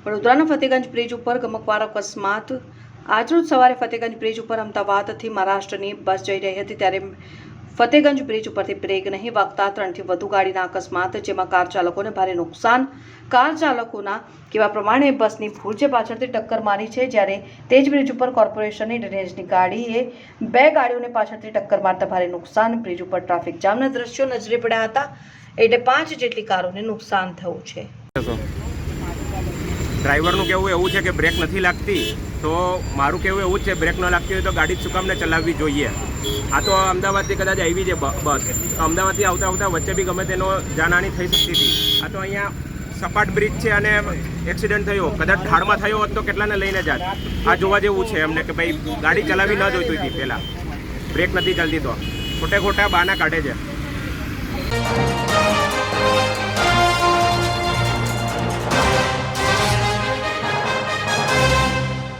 વડોદરાના ફતેગંજ બ્રિજ ઉપર ગમકવાર અકસ્માત। આજરોજ સવારે ફતેગંજ બ્રિજ ઉપર અમદાવાદથી મહારાષ્ટ્રની બસ જઈ રહી હતી ત્યારે ફતેગંજ બ્રિજ ઉપરથી બ્રેક નહીં વાગતા 3 થી વધુ ગાડીના અકસ્માત, જેમાં કાર ચાલકોને ભારે નુકસાન। કાર ચાલકોના કહેવા પ્રમાણે બસની ભૂલ છે પાછળથી ટક્કર મારી છે, જ્યારે તે જ બ્રિજ ઉપર કોર્પોરેશનની ડ્રેનેજની ગાડીએ 2 ગાડીઓને પાછળથી ટક્કર મારતા ભારે નુકસાન। બ્રિજ ઉપર ટ્રાફિક જામના દ્રશ્યો નજરે પડ્યા હતા, એટલે 5 જેટલી કારોને નુકસાન થયું છે। ડ્રાઈવરનું કહેવું એવું છે કે બ્રેક નથી લાગતી, તો મારું કહેવું એવું જ છે બ્રેક ન લાગતી હોય તો ગાડી જ શું કામ ને ચલાવવી જોઈએ। આ તો અમદાવાદથી કદાચ આવી છે બસ, તો અમદાવાદથી આવતા આવતા વચ્ચે બી ગમે તેનો જાનહાની થઈ શકતી હતી। આ તો અહીંયા સપાટ બ્રિજ છે અને એક્સિડન્ટ થયો, કદાચ ખાડમાં થયો હોત તો કેટલાને લઈને જાત। આ જોવા જેવું છે એમને કે ભાઈ ગાડી ચલાવી ન જોઈતી હતી, પહેલાં બ્રેક નથી ચાલતી તો ખોટે ખોટા બહાના કાઢે છે।